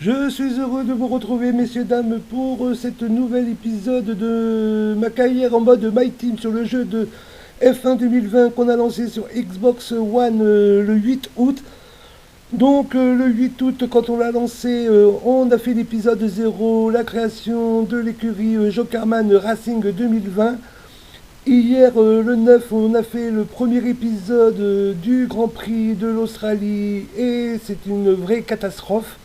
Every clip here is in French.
Je suis heureux de vous retrouver, messieurs, dames, pour cet nouvel épisode de ma carrière en mode My Team sur le jeu de F1 2020 qu'on a lancé sur Xbox One le 8 août. Donc le 8 août, quand on l'a lancé, on a fait l'épisode 0, la création de l'écurie Jokerman Racing 2020. Hier, le 9, on a fait le premier épisode du Grand Prix de l'Australie et c'est une vraie catastrophe.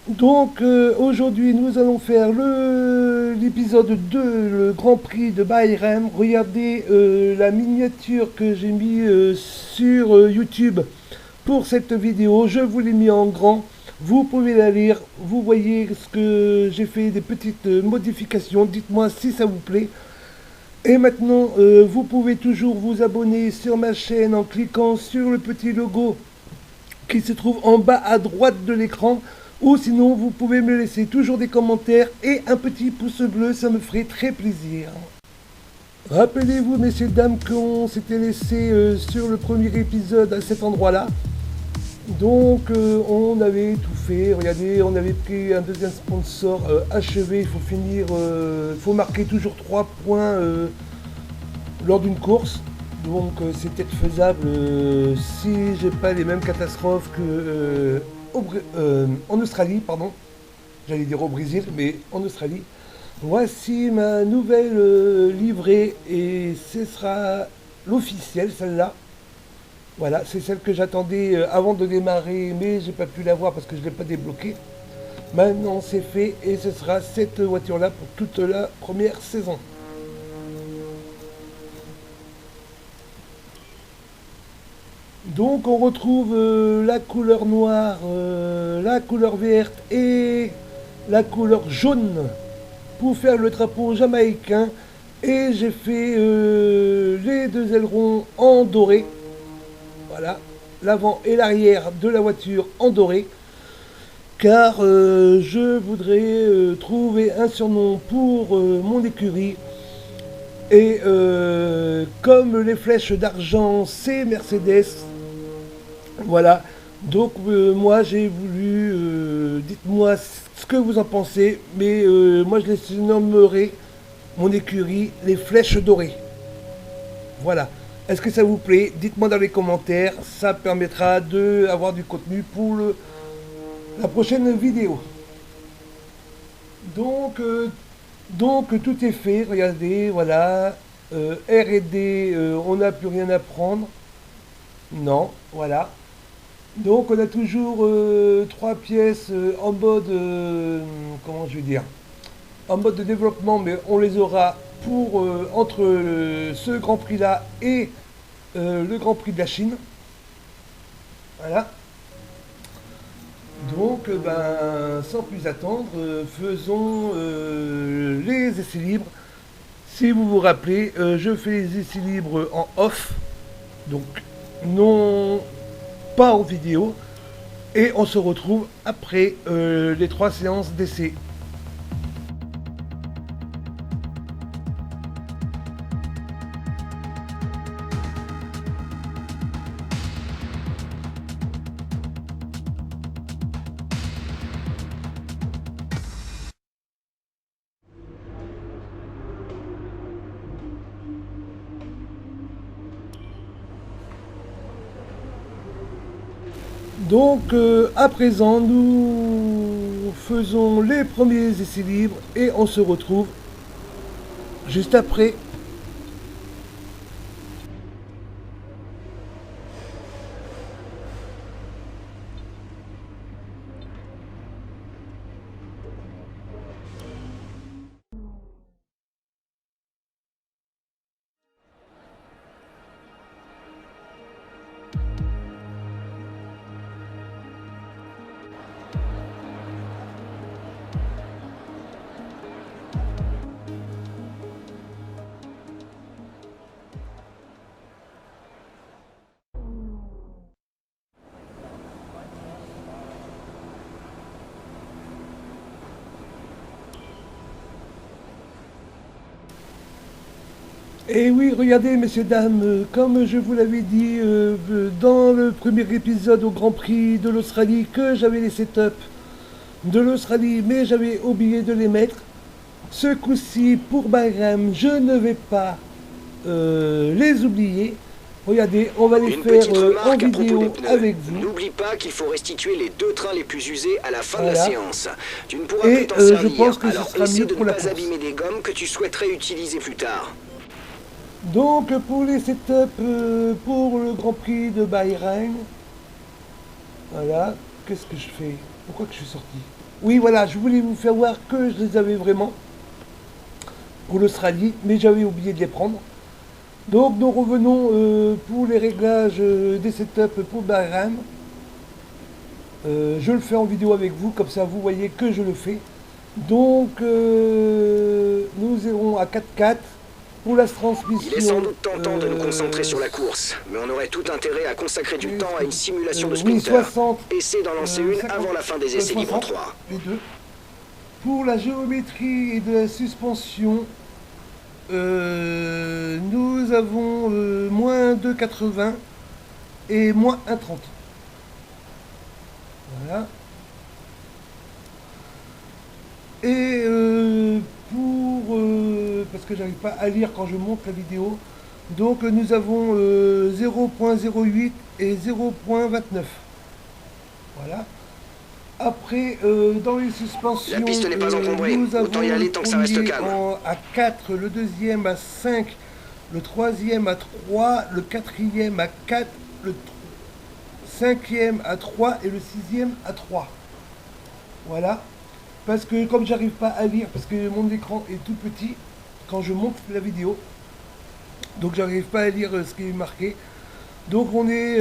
Donc aujourd'hui nous allons faire l'épisode 2, le Grand Prix de Bahreïn. Regardez la miniature que j'ai mis sur YouTube pour cette vidéo. Je vous l'ai mis en grand. Vous pouvez la lire. Vous voyez ce que j'ai fait, des petites modifications. Dites-moi si ça vous plaît. Et maintenant, vous pouvez toujours vous abonner sur ma chaîne en cliquant sur le petit logo qui se trouve en bas à droite de l'écran. Ou sinon, vous pouvez me laisser toujours des commentaires et un petit pouce bleu, ça me ferait très plaisir. Rappelez-vous, messieurs, dames, qu'on s'était laissé sur le premier épisode à cet endroit-là. Donc, on avait tout fait. Regardez, on avait pris un deuxième sponsor achevé. Il faut finir, il faut marquer toujours 3 points lors d'une course. Donc, c'est peut-être faisable si j'ai pas les mêmes catastrophes que en Australie, pardon. J'allais dire au Brésil, mais en Australie. Voici ma nouvelle livrée et ce sera l'officielle, celle-là. Voilà, c'est celle que j'attendais avant de démarrer, mais j'ai pas pu la voir parce que je l'ai pas débloquée. Maintenant c'est fait et ce sera cette voiture-là pour toute la première saison. Donc on retrouve la couleur noire, la couleur verte et la couleur jaune pour faire le drapeau jamaïcain. Et j'ai fait les deux ailerons en doré. Voilà, l'avant et l'arrière de la voiture en doré. Car je voudrais trouver un surnom pour mon écurie. Et comme les flèches d'argent, c'est Mercedes. Voilà, donc moi j'ai voulu, dites-moi ce que vous en pensez, mais moi je les nommerai, mon écurie, les flèches dorées. Voilà, est-ce que ça vous plaît? Dites-moi dans les commentaires, ça permettra d'avoir du contenu pour la prochaine vidéo. Donc, tout est fait, regardez, voilà, R&D, on n'a plus rien à prendre, non, voilà. Donc on a toujours 3 pièces en mode, comment je vais dire, en mode de développement, mais on les aura pour entre ce Grand Prix là et le Grand Prix de la Chine. Voilà. Donc ben sans plus attendre, faisons les essais libres. Si vous vous rappelez, je fais les essais libres en off, donc non pas en vidéo. Et on se retrouve après les 3 séances d'essai. Donc à présent, nous faisons les premiers essais libres et on se retrouve juste après. Et oui, regardez, messieurs, dames, comme je vous l'avais dit dans le premier épisode au Grand Prix de l'Australie, que j'avais les setups de l'Australie, mais j'avais oublié de les mettre. Ce coup-ci, pour Bayram, je ne vais pas les oublier. Regardez, on va les faire en vidéo avec vous. N'oublie pas qu'il faut restituer les 2 trains les plus usés à la fin de la séance. Tu ne pourras et plus t'en servir, je pense que alors ce sera essaie mieux de pour ne la pas course. abîmer des gommes que tu souhaiterais utiliser plus tard. Donc pour les setups pour le Grand Prix de Bahreïn, voilà, qu'est-ce que je fais? Pourquoi que je suis sorti? Oui, voilà, je voulais vous faire voir que je les avais vraiment pour l'Australie, mais j'avais oublié de les prendre. Donc nous revenons pour les réglages des setups pour Bahreïn. Je le fais en vidéo avec vous, comme ça vous voyez que je le fais. Donc nous irons à 4x4 pour la transmission. Il est sans doute tentant de nous concentrer sur la course, mais on aurait tout intérêt à consacrer du temps à une simulation de sprinter. Oui, 60, Essaie d'en lancer une 50, avant la fin des essais libres 3. Les deux. Pour la géométrie et de la suspension, nous avons moins 2,80 et moins 1,30. Voilà. Et parce que j'arrive pas à lire quand je monte la vidéo, donc nous avons 0.08 et 0.29. Voilà. Après, dans les suspensions, la piste n'est pas encombrée, nous avons autant y aller tant que ça reste calme. à 4, le deuxième à 5, le troisième à 3, le quatrième à 4, le cinquième à 3 et le sixième à 3. Voilà. Parce que comme j'arrive pas à lire, parce que mon écran est tout petit quand je monte la vidéo, donc j'arrive pas à lire ce qui est marqué. Donc on est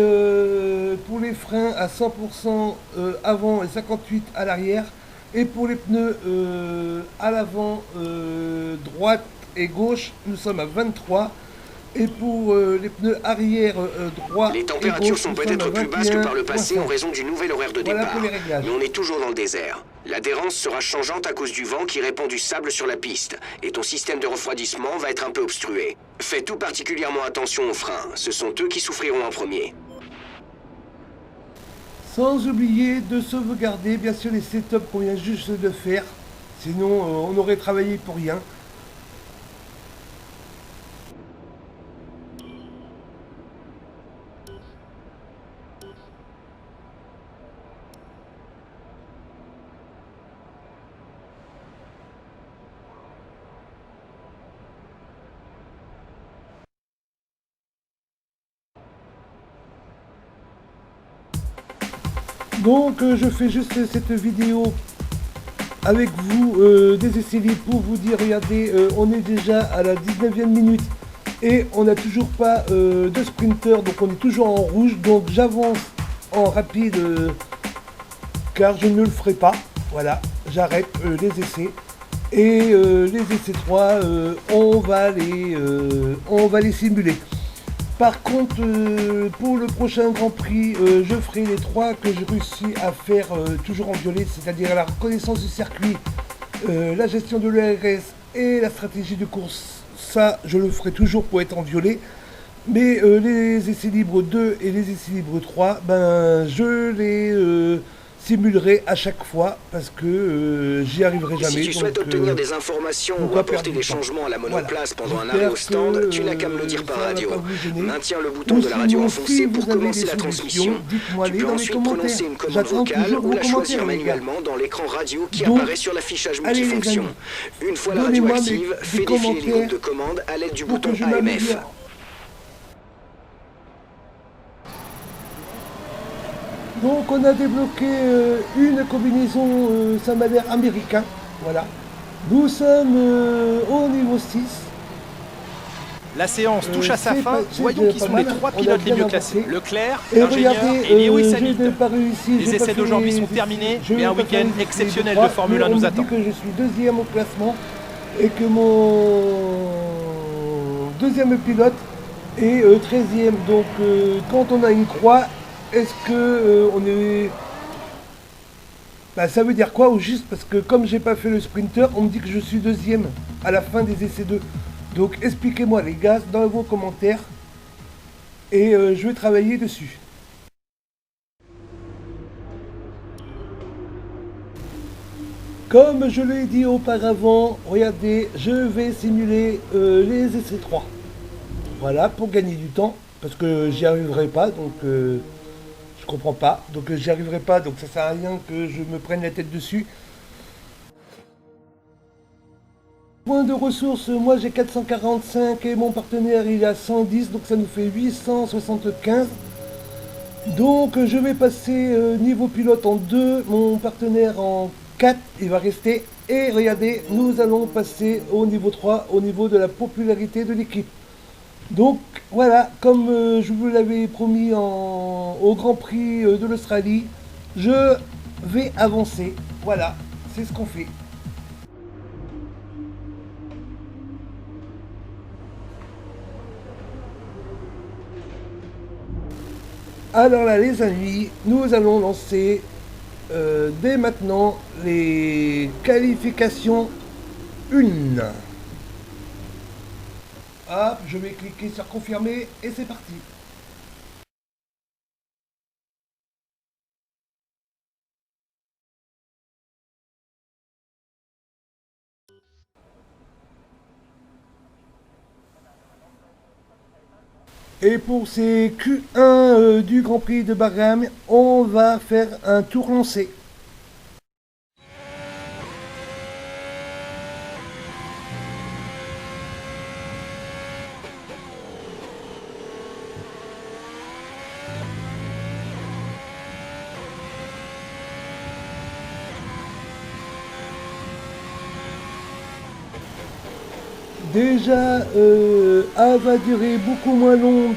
pour les freins à 100% avant et 58 à l'arrière. Et pour les pneus à l'avant, droite et gauche, nous sommes à 23. Et pour les pneus arrière droit les températures et gauche, sont peut-être plus basses que par le passé en raison du nouvel horaire de voilà départ. Mais on est toujours dans le désert. L'adhérence sera changeante à cause du vent qui répand du sable sur la piste. Et ton système de refroidissement va être un peu obstrué. Fais tout particulièrement attention aux freins. Ce sont eux qui souffriront en premier. Sans oublier de sauvegarder bien sûr les setups qu'on vient juste de faire. Sinon on aurait travaillé pour rien. Donc je fais juste cette vidéo avec vous des essais libres pour vous dire, regardez, on est déjà à la 19e minute et on n'a toujours pas de sprinter, donc on est toujours en rouge, donc j'avance en rapide car je ne le ferai pas, voilà, j'arrête les essais. Et les essais 3, on va les simuler. Par contre, pour le prochain Grand Prix, je ferai les 3 que j'ai réussi à faire toujours en violet, c'est-à-dire la reconnaissance du circuit, la gestion de l'ERS et la stratégie de course. Ça, je le ferai toujours pour être en violet. Mais les essais libres 2 et les essais libres 3, ben, je les simulerai à chaque fois parce que j'y arriverai jamais. Si tu souhaites obtenir des informations ou apporter des changements à la monoplace pendant un arrêt au stand, tu n'as qu'à me le dire par radio. Maintiens le bouton de la radio enfoncé pour commencer la transmission. Tu peux ensuite prononcer une commande vocale ou la choisir manuellement dans l'écran radio qui apparaît sur l'affichage multifonction. Une fois la radio active, fais défiler les groupes de commandes à l'aide du bouton AMF. Donc on a débloqué une combinaison, ça m'a l'air américain, voilà. Nous sommes au niveau 6. La séance touche à sa fin, voyons qui sont les 3 pilotes les mieux classés. Leclerc, et l'ingénieur et Lewis Hamilton. Les essais d'aujourd'hui sont terminés, mais un week-end exceptionnel de Formule 1 nous attend. On me dit que je suis deuxième au classement et que mon deuxième pilote est 13e. Donc quand on a une croix, est-ce que on est... Bah, ça veut dire quoi au juste? Parce que comme j'ai pas fait le sprinter, on me dit que je suis deuxième à la fin des essais 2. Donc expliquez-moi les gars dans vos commentaires et je vais travailler dessus. Comme je l'ai dit auparavant, regardez, je vais simuler les essais 3. Voilà, pour gagner du temps, parce que j'y arriverai pas, donc je comprends pas. Donc j'y arriverai pas, donc ça sert à rien que je me prenne la tête dessus. Point de ressources, moi j'ai 445 et mon partenaire il a 110, donc ça nous fait 875. Donc je vais passer niveau pilote en 2, mon partenaire en 4, il va rester. Et regardez, nous allons passer au niveau 3, au niveau de la popularité de l'équipe. Donc voilà, comme je vous l'avais promis au Grand Prix de l'Australie, je vais avancer. Voilà, c'est ce qu'on fait. Alors là les amis, nous allons lancer dès maintenant les qualifications 1. Hop, je vais cliquer sur confirmer et c'est parti. Et pour ces Q1 du Grand Prix de Bahreïn, on va faire un tour lancé. Déjà, elle va durer beaucoup moins longue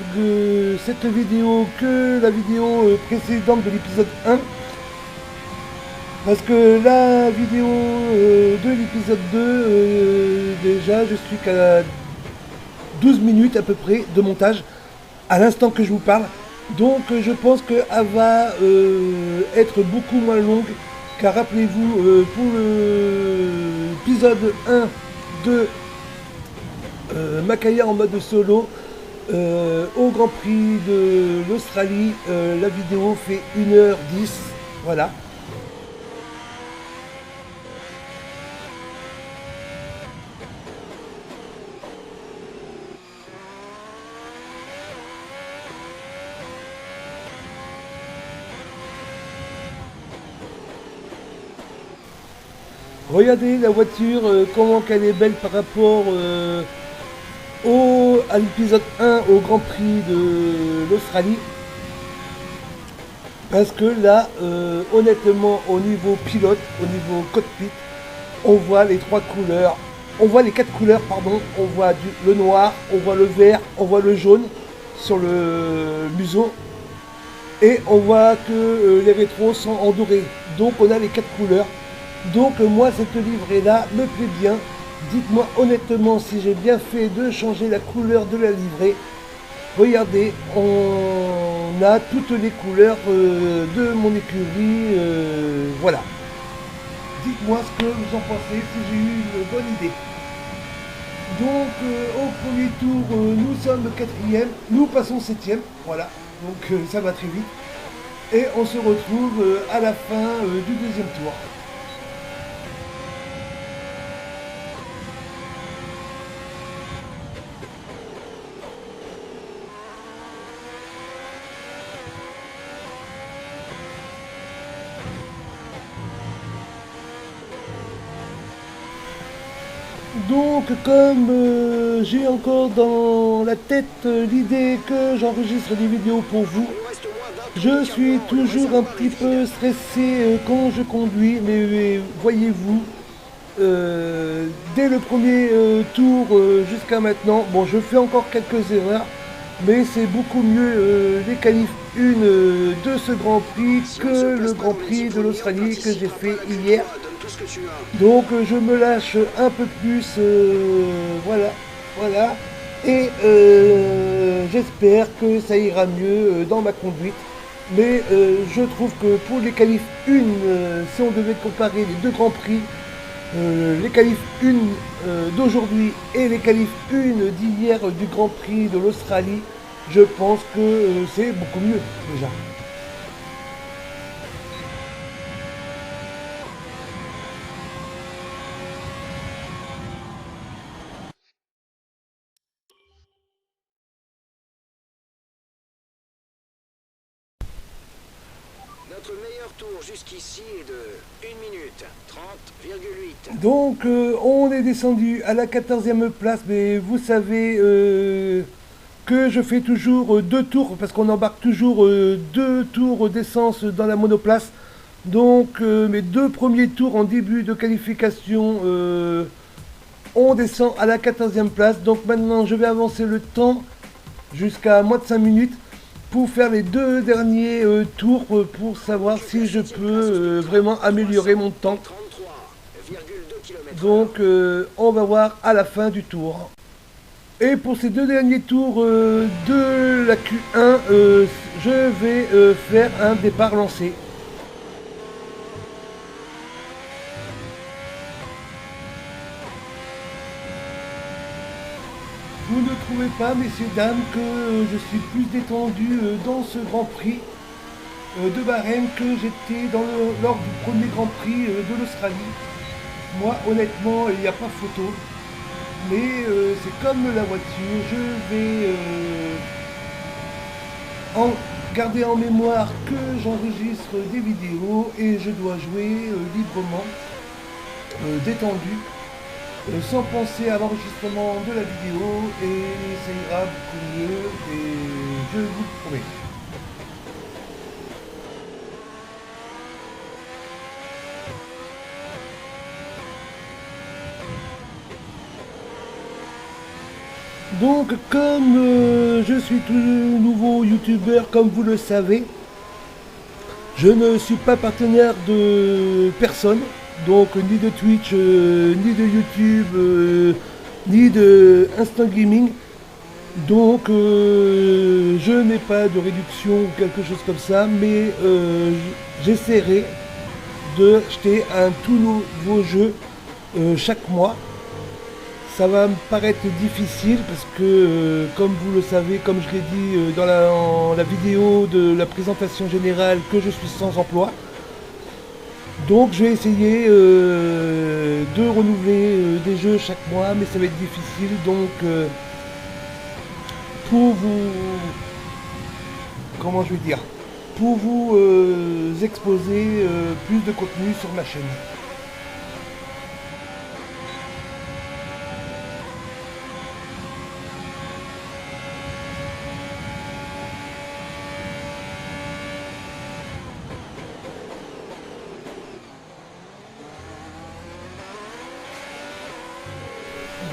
cette vidéo que la vidéo précédente de l'épisode 1. Parce que la vidéo de l'épisode 2, déjà, je suis qu'à 12 minutes à peu près de montage à l'instant que je vous parle. Donc je pense qu'elle va être beaucoup moins longue. Car rappelez-vous, pour l'épisode 1 de Makaya en mode solo, au Grand Prix de l'Australie, la vidéo fait 1h10, voilà. Regardez la voiture, comment qu'elle est belle par rapport à l'épisode 1 au Grand Prix de l'Australie. Parce que là, honnêtement, au niveau pilote, au niveau cockpit, on voit les 3 couleurs, on voit les 4 couleurs, pardon, on voit le noir, on voit le vert, on voit le jaune sur le museau. Et on voit que les rétros sont en doré. Donc on a les 4 couleurs. Donc moi cette livrée là me plaît bien. Dites-moi honnêtement si j'ai bien fait de changer la couleur de la livrée. Regardez, on a toutes les couleurs de mon écurie. Voilà. Dites-moi ce que vous en pensez, si j'ai eu une bonne idée. Donc au premier tour nous sommes 4e, nous passons 7e. Voilà, donc ça va très vite. Et on se retrouve à la fin du deuxième tour. Donc comme j'ai encore dans la tête l'idée que j'enregistre des vidéos pour vous, je suis toujours un petit peu stressé quand je conduis, mais voyez-vous, dès le premier tour jusqu'à maintenant, bon je fais encore quelques erreurs, mais c'est beaucoup mieux les qualifs 1 de ce Grand Prix que le Grand Prix de l'Australie que j'ai fait hier. Donc je me lâche un peu plus, voilà, et j'espère que ça ira mieux dans ma conduite. Mais je trouve que pour les qualifs 1, si on devait comparer les deux Grands Prix, les qualifs 1 d'aujourd'hui et les qualifs 1 d'hier du Grand Prix de l'Australie, je pense que c'est beaucoup mieux déjà. Votre meilleur tour jusqu'ici est de 1 minute 30,8. Donc on est descendu à la 14e place, mais vous savez que je fais toujours 2 tours, parce qu'on embarque toujours 2 tours d'essence dans la monoplace. Donc mes 2 premiers tours en début de qualification, on descend à la 14e place. Donc maintenant je vais avancer le temps jusqu'à moins de 5 minutes pour faire les 2 derniers tours pour savoir si je peux vraiment améliorer mon temps. Donc on va voir à la fin du tour. Et pour ces 2 derniers tours de la Q1, je vais faire un départ lancé. Vous ne trouvez pas, messieurs, dames, que je suis plus détendu dans ce Grand Prix de Bahreïn que j'étais lors du premier Grand Prix de l'Australie. Moi, honnêtement, il n'y a pas photo. Mais c'est comme la voiture, je vais garder en mémoire que j'enregistre des vidéos et je dois jouer librement, détendu, sans penser à l'enregistrement de la vidéo, et ça ira beaucoup mieux, et je vous le promets. Donc comme je suis tout nouveau youtubeur, comme vous le savez, je ne suis pas partenaire de personne, donc ni de Twitch, ni de YouTube, ni de Instant Gaming. Donc je n'ai pas de réduction ou quelque chose comme ça, mais j'essaierai de acheter un tout nouveau jeu chaque mois. Ça va me paraître difficile parce que, comme vous le savez, comme je l'ai dit dans la vidéo de la présentation générale, que je suis sans emploi. Donc je vais essayer de renouveler des jeux chaque mois, mais ça va être difficile. Donc pour vous... Comment je vais dire, pour vous exposer plus de contenu sur ma chaîne.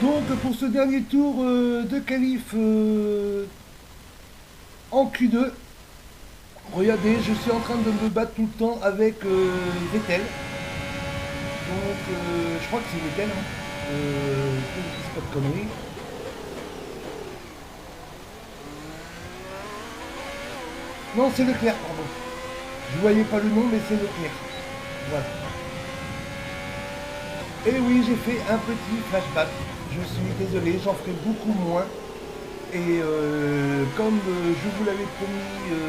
Donc pour ce dernier tour de qualif en Q2, regardez, je suis en train de me battre tout le temps avec Vettel. Donc je crois que c'est Vettel, hein. Je ne dis pas de conneries. Non, c'est Leclerc, pardon. Je voyais pas le nom, mais c'est Leclerc. Voilà. Et oui, j'ai fait un petit flashback. Je suis désolé, j'en ferai beaucoup moins. Et comme je vous l'avais promis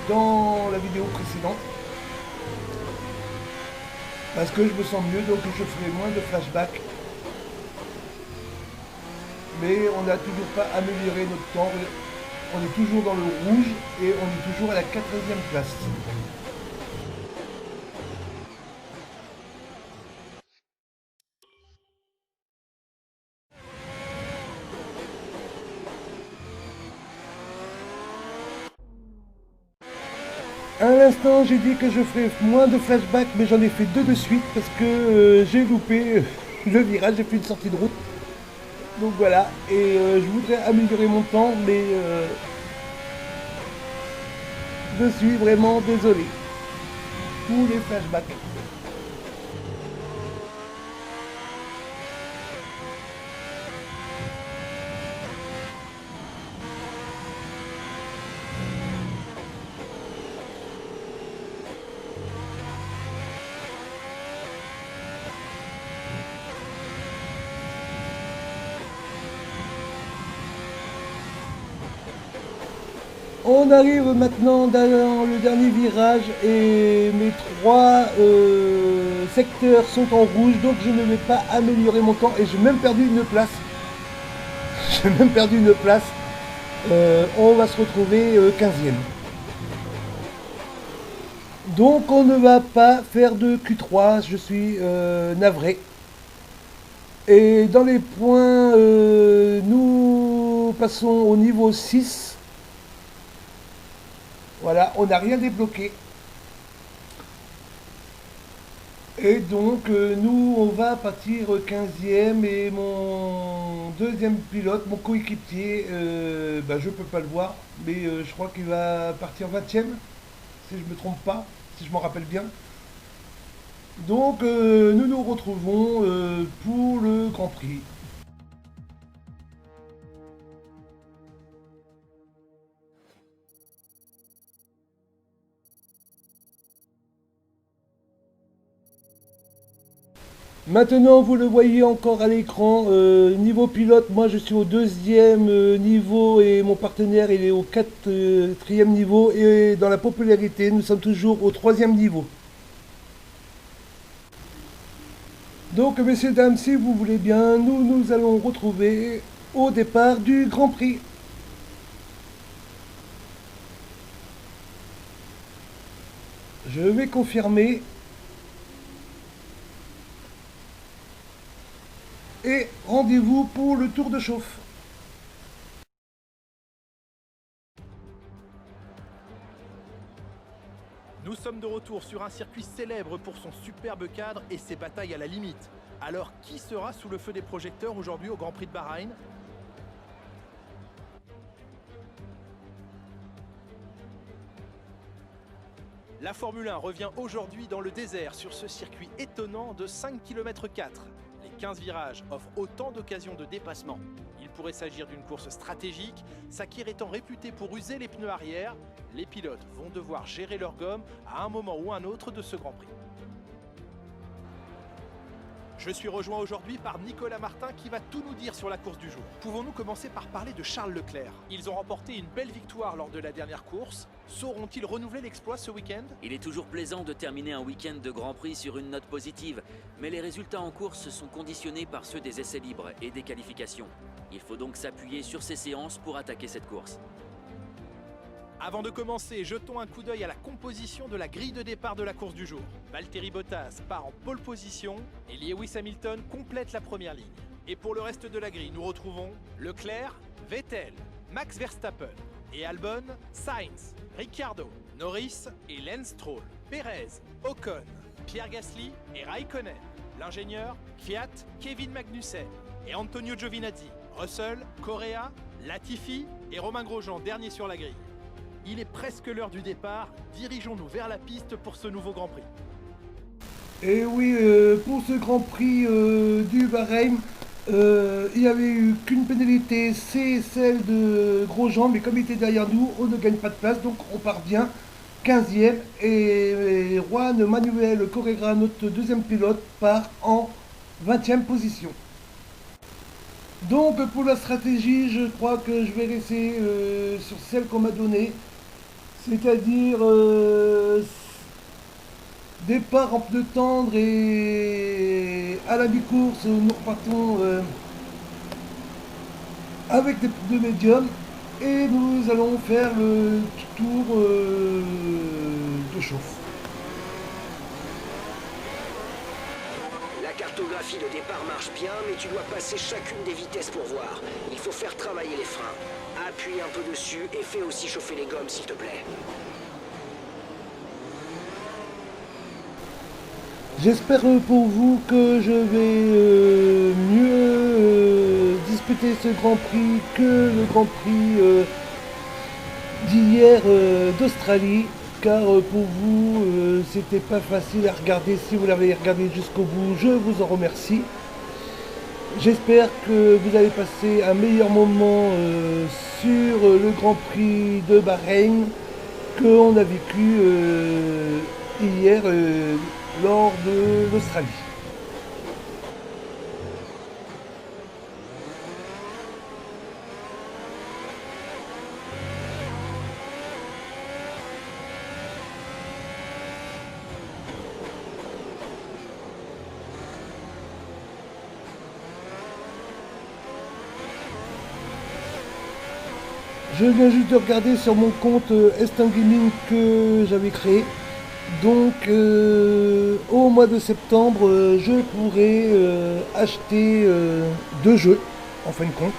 dans la vidéo précédente, parce que je me sens mieux, donc je ferai moins de flashback. Mais on n'a toujours pas amélioré notre temps. On est toujours dans le rouge et on est toujours à la 4e place. À l'instant, j'ai dit que je ferais moins de flashback, mais j'en ai fait 2 de suite parce que j'ai loupé le virage, j'ai fait une sortie de route. Donc voilà, et je voudrais améliorer mon temps, mais je suis vraiment désolé pour les flashbacks. On arrive maintenant dans le dernier virage et mes 3 secteurs sont en rouge, donc je ne vais pas améliorer mon temps et j'ai même perdu une place. J'ai même perdu une place. On va se retrouver 15e. Donc on ne va pas faire de Q3, je suis navré. Et dans les points, nous passons au niveau 6. Voilà, on n'a rien débloqué. Et donc nous on va partir 15e et mon deuxième pilote, mon coéquipier, je peux pas le voir, mais je crois qu'il va partir 20e, si je me trompe pas, si je m'en rappelle bien. Donc nous nous retrouvons pour le Grand Prix. Maintenant, vous le voyez encore à l'écran, niveau pilote, moi je suis au deuxième niveau et mon partenaire il est au quatrième niveau. Et dans la popularité, nous sommes toujours au troisième niveau. Donc, messieurs, dames, si vous voulez bien, nous allons retrouver au départ du Grand Prix. Je vais confirmer. Et rendez-vous pour le tour de chauffe. Nous sommes de retour sur un circuit célèbre pour son superbe cadre et ses batailles à la limite. Alors, qui sera sous le feu des projecteurs aujourd'hui au Grand Prix de Bahreïn ? La Formule 1 revient aujourd'hui dans le désert sur ce circuit étonnant de 5 km 4. Les 15 virages offrent autant d'occasions de dépassement. Il pourrait s'agir d'une course stratégique, Sakhir étant réputé pour user les pneus arrière. Les pilotes vont devoir gérer leur gomme à un moment ou un autre de ce Grand Prix. Je suis rejoint aujourd'hui par Nicolas Martin qui va tout nous dire sur la course du jour. Pouvons-nous commencer par parler de Charles Leclerc? Ils ont remporté une belle victoire lors de la dernière course. Sauront-ils renouveler l'exploit ce week-end? Il est toujours plaisant de terminer un week-end de Grand Prix sur une note positive, mais les résultats en course sont conditionnés par ceux des essais libres et des qualifications. Il faut donc s'appuyer sur ces séances pour attaquer cette course. Avant de commencer, jetons un coup d'œil à la composition de la grille de départ de la course du jour. Valtteri Bottas part en pole position et Lewis Hamilton complète la première ligne. Et pour le reste de la grille, nous retrouvons Leclerc, Vettel, Max Verstappen et Albon, Sainz, Ricciardo, Norris et Lance Stroll, Perez, Ocon, Pierre Gasly et Raikkonen. L'ingénieur, Kvyat, Kevin Magnussen et Antonio Giovinazzi, Russell, Correa, Latifi et Romain Grosjean, dernier sur la grille. Il est presque l'heure du départ, dirigeons-nous vers la piste pour ce nouveau Grand Prix. Et oui, pour ce Grand Prix du Bahreïn, il n'y avait eu qu'une pénalité, c'est celle de Grosjean, mais comme il était derrière nous, on ne gagne pas de place, donc on part bien, 15e, et Juan Manuel Correa, notre deuxième pilote, part en 20e position. Donc pour la stratégie, je crois que je vais rester sur celle qu'on m'a donnée, c'est-à-dire départ en pneus tendres et à la mi-course nous repartons avec des pneus médiums et nous allons faire le tour de chauffe. La cartographie de départ marche bien, mais tu dois passer chacune des vitesses pour voir. Il faut faire travailler les freins. Appuie un peu dessus et fais aussi chauffer les gommes, s'il te plaît. J'espère pour vous que je vais mieux disputer ce Grand Prix que le Grand Prix d'hier d'Australie. Car pour vous, c'était pas facile à regarder. Si vous l'avez regardé jusqu'au bout, je vous en remercie. J'espère que vous allez passer un meilleur moment sur le Grand Prix de Bahreïn qu'on a vécu hier lors de l'Australie. Je viens juste de regarder sur mon compte Estin Gaming que j'avais créé. Donc au mois de septembre, je pourrai acheter 2 jeux, en fin de compte.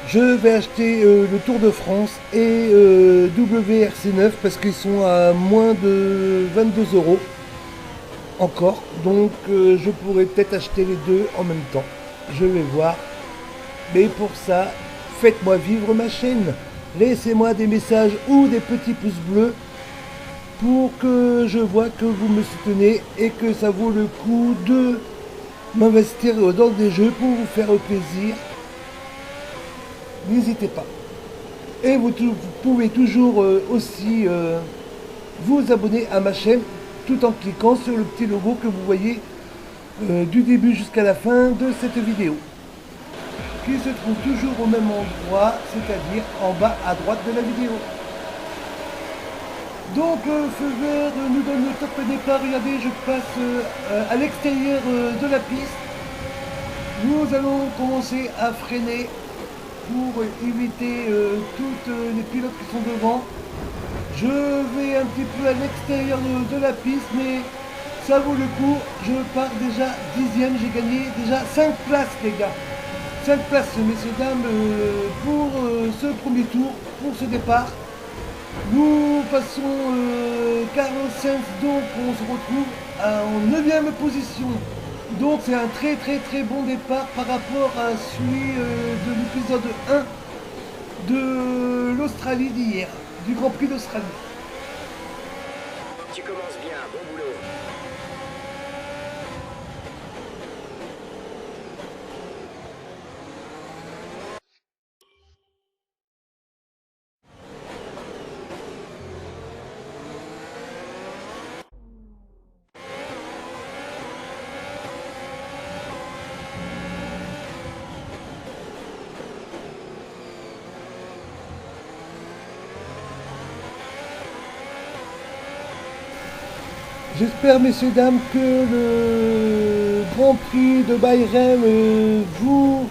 Je vais acheter le Tour de France et WRC9 parce qu'ils sont à moins de 22 € encore. Donc je pourrais peut-être acheter les deux en même temps. Je vais voir. Mais pour ça, faites-moi vivre ma chaîne. Laissez-moi des messages ou des petits pouces bleus pour que je vois que vous me soutenez et que ça vaut le coup de m'investir dans des jeux pour vous faire plaisir. N'hésitez pas. Et vous pouvez toujours aussi vous abonner à ma chaîne tout en cliquant sur le petit logo que vous voyez du début jusqu'à la fin de cette vidéo, qui se trouve toujours au même endroit, c'est-à-dire en bas à droite de la vidéo. Donc feu vert nous donne le top départ. Regardez, je passe à l'extérieur de la piste. Nous allons commencer à freiner pour éviter toutes les pilotes qui sont devant. Je vais un petit peu à l'extérieur de la piste, mais ça vaut le coup. Je pars déjà 10e, j'ai gagné déjà 5 places les gars. 5 places messieurs dames pour ce premier tour, pour ce départ. Nous passons Carlos Sainz, donc on se retrouve en 9e position. Donc c'est un très bon départ par rapport à celui de l'épisode 1 de l'Australie d'hier, du Grand Prix d'Australie. Tu commences bien, bon boulot. J'espère, messieurs, dames, que le Grand Prix de Bahreïn vous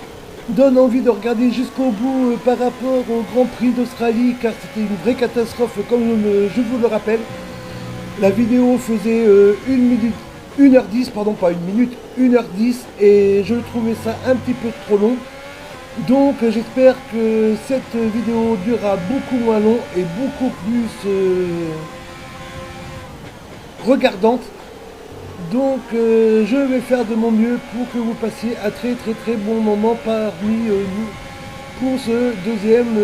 donne envie de regarder jusqu'au bout par rapport au Grand Prix d'Australie, car c'était une vraie catastrophe, comme je vous le rappelle. La vidéo faisait 1h10, pardon, pas 1 minute, 1h10, et je trouvais ça un petit peu trop long. Donc j'espère que cette vidéo durera beaucoup moins long et beaucoup plus regardante. Donc je vais faire de mon mieux pour que vous passiez un très bon moment parmi nous pour ce deuxième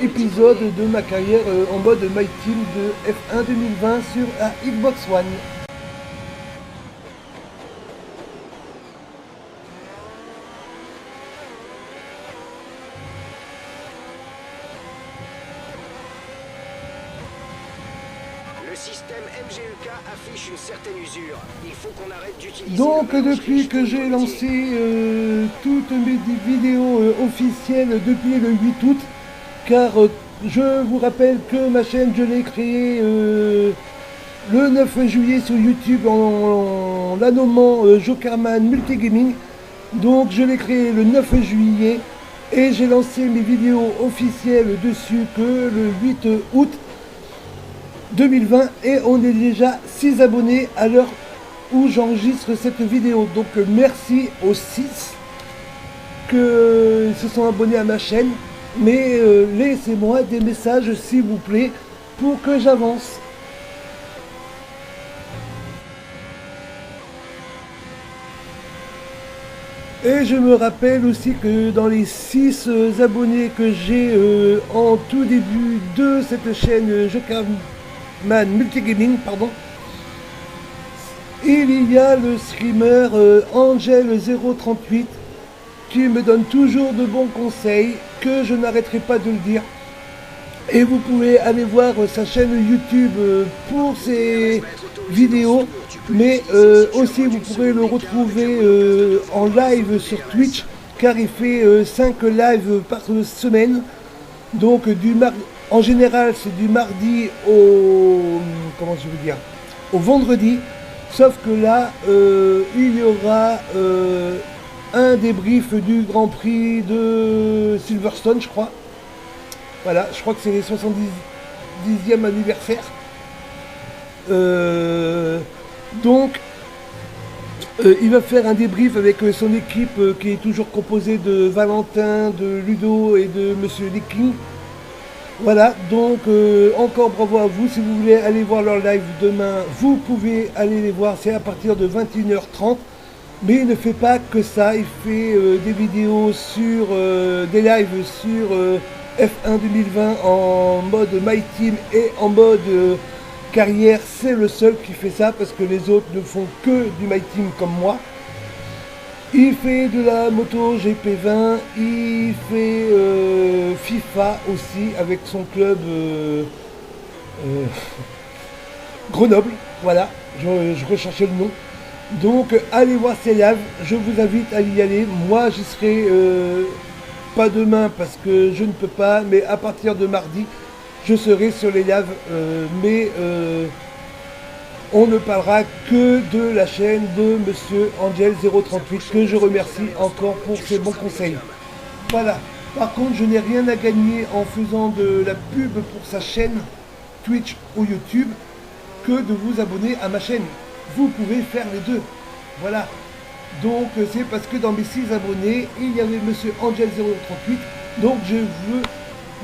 épisode de ma carrière en mode My Team de F1 2020 sur la Xbox One. Le système MGEK affiche une certaine usure. Il faut qu'on arrête d'utiliser. Donc depuis que j'ai lancé toutes mes vidéos officielles depuis le 8 août, car je vous rappelle que ma chaîne je l'ai créée le 9 juillet sur YouTube en la nommant Jokerman Multigaming. Donc je l'ai créé le 9 juillet et j'ai lancé mes vidéos officielles dessus que le 8 août 2020 et on est déjà 6 abonnés à l'heure où j'enregistre cette vidéo. Donc merci aux 6 que se sont abonnés à ma chaîne, mais laissez-moi des messages s'il vous plaît pour que j'avance. Et je me rappelle aussi que dans les 6 abonnés que j'ai en tout début de cette chaîne Jokerman Multigaming, pardon, il y a le streamer Angel038 qui me donne toujours de bons conseils que je n'arrêterai pas de le dire. Et vous pouvez aller voir sa chaîne YouTube pour ses vidéos, mais aussi vous pourrez le retrouver en live sur Twitch, car il fait 5 lives par semaine. Donc en général c'est du mardi au au vendredi, sauf que là il y aura un débrief du Grand Prix de Silverstone, je crois. Voilà, je crois que c'est les 70e anniversaire. Donc, il va faire un débrief avec son équipe qui est toujours composée de Valentin, de Ludo et de Monsieur Licky. Voilà, donc encore bravo à vous. Si vous voulez aller voir leur live demain, vous pouvez aller les voir. C'est à partir de 21h30. Mais il ne fait pas que ça. Il fait des vidéos sur des lives sur F1 2020 en mode My Team et en mode carrière. C'est le seul qui fait ça parce que les autres ne font que du My Team comme moi. Il fait de la moto GP20, il fait FIFA aussi avec son club Grenoble, voilà, je recherchais le nom. Donc allez voir ses lives, je vous invite à y aller. Moi j'y serai pas demain parce que je ne peux pas, mais à partir de mardi, je serai sur les lives, mais on ne parlera que de la chaîne de Monsieur Angel038, que je remercie encore pour ses bons conseils. Voilà. Par contre, je n'ai rien à gagner en faisant de la pub pour sa chaîne Twitch ou YouTube que de vous abonner à ma chaîne. Vous pouvez faire les deux. Voilà. Donc, c'est parce que dans mes 6 abonnés, il y avait Monsieur Angel038. Donc, je veux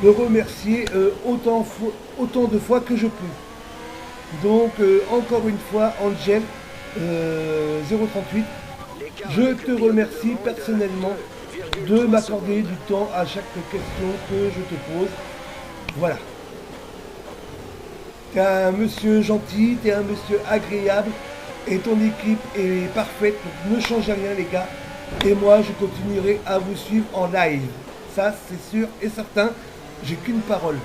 le remercier autant de fois que je peux. Donc, encore une fois, Angel 038, je te remercie personnellement de m'accorder du temps à chaque question que je te pose. Voilà. T'es un monsieur gentil, t'es un monsieur agréable, et ton équipe est parfaite, donc ne changez rien les gars. Et moi, je continuerai à vous suivre en live. Ça, c'est sûr et certain, j'ai qu'une parole.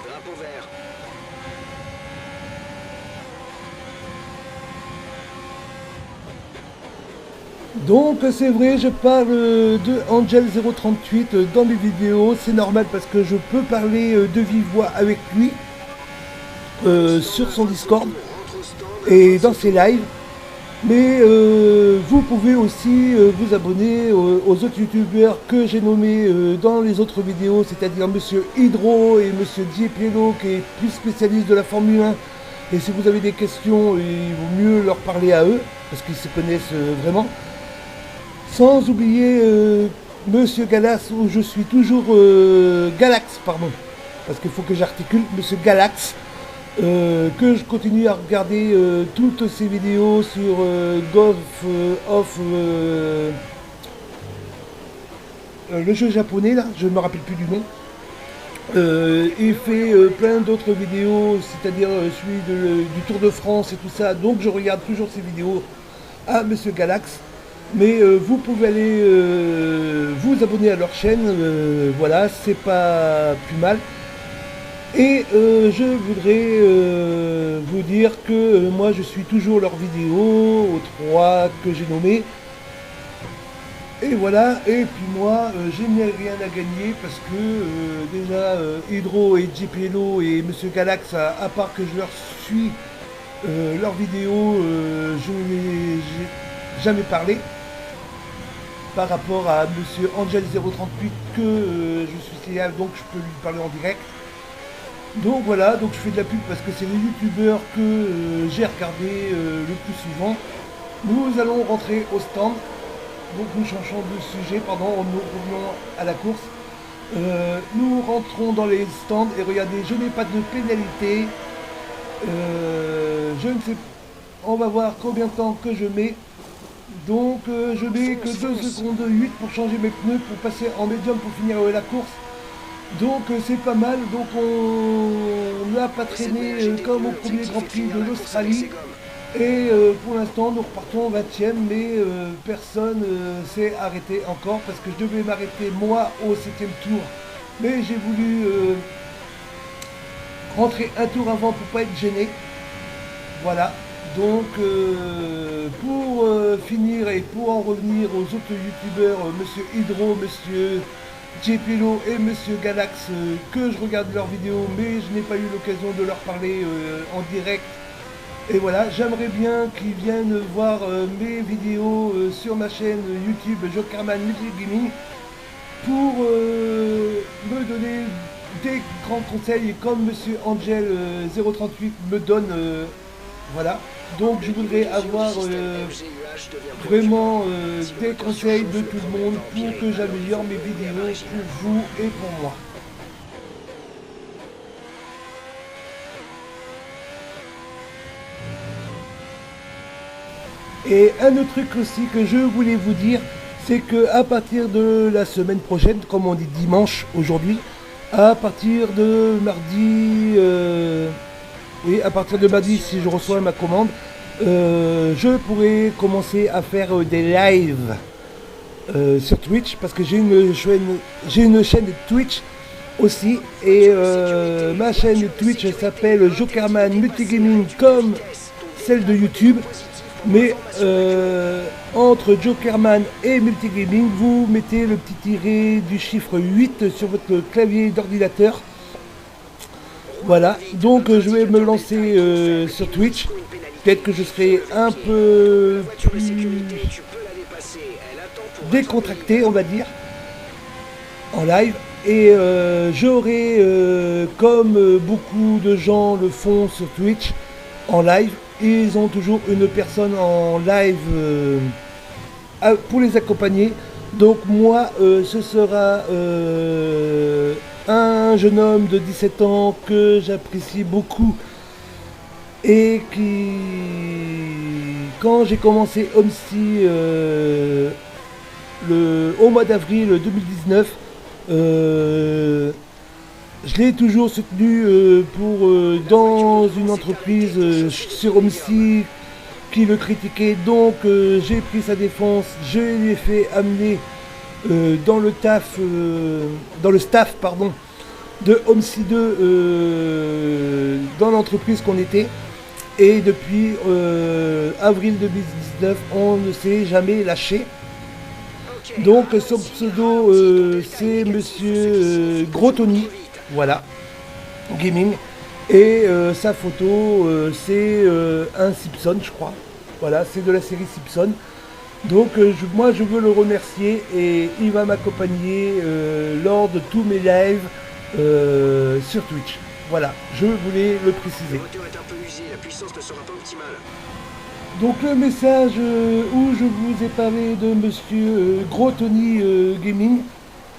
Drapeau vert. Donc c'est vrai, je parle de Angel038 dans mes vidéos, c'est normal parce que je peux parler de vive voix avec lui sur son Discord et dans ses lives. Mais vous pouvez aussi vous abonner aux autres youtubeurs que j'ai nommés dans les autres vidéos, c'est-à-dire Monsieur Hydro et Monsieur Diepielo qui est plus spécialiste de la Formule 1. Et si vous avez des questions, il vaut mieux leur parler à eux, parce qu'ils se connaissent vraiment. Sans oublier Monsieur Galax, où je suis toujours Galax, pardon, parce qu'il faut que j'articule, Monsieur Galax, que je continue à regarder toutes ces vidéos sur Golf of le jeu japonais là, je ne me rappelle plus du nom. Il fait plein d'autres vidéos, c'est-à-dire celui du Tour de France et tout ça, donc je regarde toujours ces vidéos à Monsieur Galax. Mais vous pouvez aller vous abonner à leur chaîne, voilà, c'est pas plus mal. Et je voudrais vous dire que moi je suis toujours leurs vidéos, aux 3 que j'ai nommés. Et voilà, et puis moi je n'ai rien à gagner parce que déjà Hydro et JPLO et Monsieur Galax, à part que je leur suis leurs vidéos, je n'ai jamais parlé. Par rapport à Monsieur Angel038 que je suis CA, donc je peux lui parler en direct. Donc voilà, donc je fais de la pub parce que c'est les youtubeurs que j'ai regardé le plus souvent. Nous allons rentrer au stand. Donc nous changeons de sujet, pardon, nous revenons à la course. Nous rentrons dans les stands et regardez, je n'ai pas de pénalité. Je ne sais pas, on va voir combien de temps que je mets. Donc je mets que 2 secondes 8 pour changer mes pneus, pour passer en médium pour finir la course. Donc c'est pas mal, donc on n'a pas traîné comme au premier Grand Prix de l'Australie. Et pour l'instant nous repartons 20e, mais personne s'est arrêté encore parce que je devais m'arrêter moi au 7e tour. Mais j'ai voulu rentrer un tour avant pour pas être gêné. Voilà, Donc pour finir et pour en revenir aux autres youtubeurs, Monsieur Hydro, Monsieur JPLO et Monsieur Galax, que je regarde leurs vidéos mais je n'ai pas eu l'occasion de leur parler en direct. Et voilà, j'aimerais bien qu'ils viennent voir mes vidéos sur ma chaîne YouTube Jokerman Multigaming pour me donner des grands conseils comme Monsieur Angel 038 me donne. Voilà, donc je voudrais avoir vraiment des conseils de tout le monde pour que j'améliore mes vidéos pour vous et pour moi. Et un autre truc aussi que je voulais vous dire, c'est que à partir de la semaine prochaine, comme on dit dimanche aujourd'hui, à partir de mardi, à partir de mardi, si je reçois ma commande, je pourrai commencer à faire des lives sur Twitch, parce que j'ai une chaîne Twitch aussi, et ma chaîne Twitch s'appelle Jokerman Multigaming comme celle de YouTube. Mais entre Jokerman et Multigaming, vous mettez le petit tiret du chiffre 8 sur votre clavier d'ordinateur. Voilà, donc je vais me lancer sur Twitch. Peut-être que je serai un peu plus décontracté, on va dire, en live. Et j'aurai, comme beaucoup de gens le font sur Twitch, en live, ils ont toujours une personne en live pour les accompagner. Donc moi, ce sera un jeune homme de 17 ans que j'apprécie beaucoup et qui, quand j'ai commencé Homesty au mois d'avril 2019, je l'ai toujours soutenu dans une entreprise sur Homesty qui le critiquait, donc j'ai pris sa défense, je lui ai fait amener dans le staff de Homesty 2 dans l'entreprise qu'on était, et depuis avril 2019 on ne s'est jamais lâché. Donc son pseudo c'est Monsieur Gros Tony. Voilà, gaming, et sa photo c'est un Simpson, je crois. Voilà, c'est de la série Simpson. Donc moi je veux le remercier et il va m'accompagner lors de tous mes lives sur Twitch. Voilà, je voulais le préciser. Donc le message où je vous ai parlé de Monsieur Gros Tony Gaming,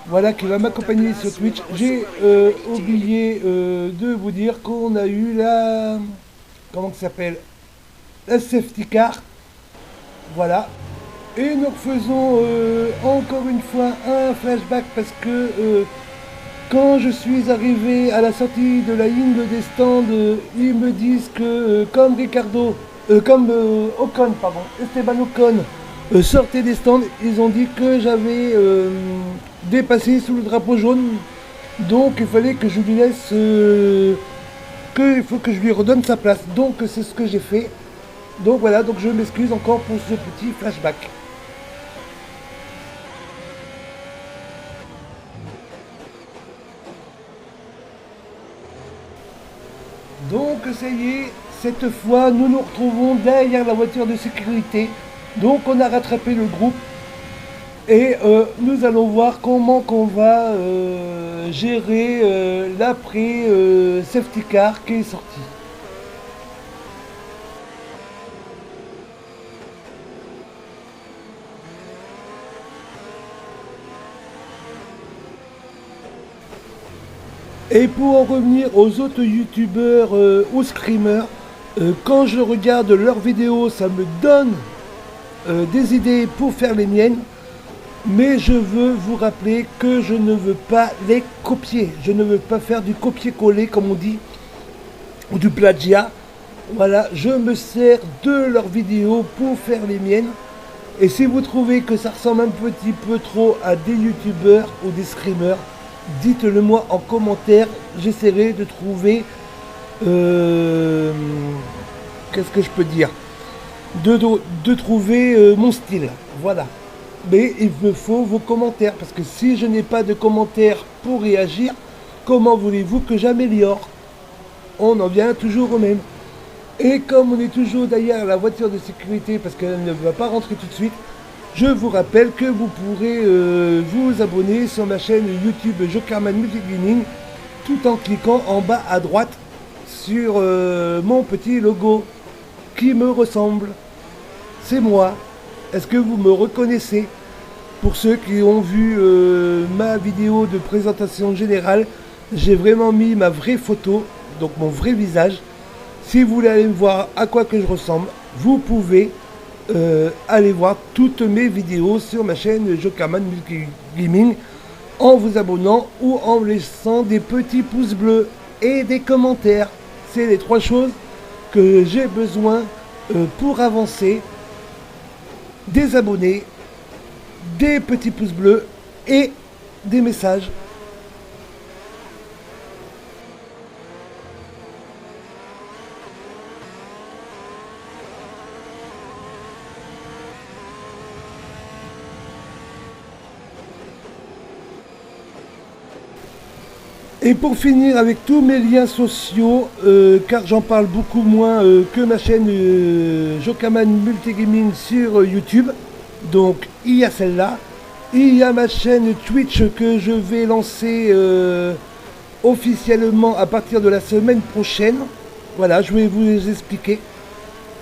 voilà, qui va m'accompagner sur Twitch. J'ai oublié de vous dire qu'on a eu la... Comment ça s'appelle ? La safety car. Voilà. Et nous faisons encore une fois un flashback parce que quand je suis arrivé à la sortie de la ligne des stands, ils me disent que comme Esteban Ocon sortait des stands, ils ont dit que j'avais dépassé sous le drapeau jaune, donc il fallait que je lui laisse, il faut que je lui redonne sa place, donc c'est ce que j'ai fait. Donc voilà, donc je m'excuse encore pour ce petit flashback. Donc ça y est, cette fois nous nous retrouvons derrière la voiture de sécurité. Donc on a rattrapé le groupe et nous allons voir comment qu'on va gérer l'après safety car qui est sorti. Et pour en revenir aux autres youtubeurs ou screamers, quand je regarde leurs vidéos, ça me donne des idées pour faire les miennes, mais je veux vous rappeler que je ne veux pas les copier. Je ne veux pas faire du copier-coller comme on dit, ou du plagiat. Voilà, je me sers de leurs vidéos pour faire les miennes. Et si vous trouvez que ça ressemble un petit peu trop à des youtubeurs ou des screamers, dites-le moi en commentaire, j'essaierai de trouver, qu'est-ce que je peux dire, de trouver mon style. Voilà. Mais il me faut vos commentaires, parce que si je n'ai pas de commentaires pour réagir, comment voulez-vous que j'améliore? On en vient toujours au même. Et comme on est toujours derrière la voiture de sécurité, parce qu'elle ne va pas rentrer tout de suite, je vous rappelle que vous pourrez vous abonner sur ma chaîne YouTube Jokerman Multigaming, tout en cliquant en bas à droite sur mon petit logo qui me ressemble. C'est moi. Est-ce que vous me reconnaissez? Pour ceux qui ont vu ma vidéo de présentation générale, j'ai vraiment mis ma vraie photo, donc mon vrai visage. Si vous voulez aller voir à quoi que je ressemble, vous pouvez aller voir toutes mes vidéos sur ma chaîne Jokerman Multigaming en vous abonnant ou en me laissant des petits pouces bleus et des commentaires. C'est les 3 choses que j'ai besoin pour avancer. Des abonnés, des petits pouces bleus et des messages. Et pour finir avec tous mes liens sociaux, car j'en parle beaucoup moins que ma chaîne Jokerman Multigaming sur YouTube, donc il y a celle-là, il y a ma chaîne Twitch que je vais lancer officiellement à partir de la semaine prochaine. Voilà, je vais vous expliquer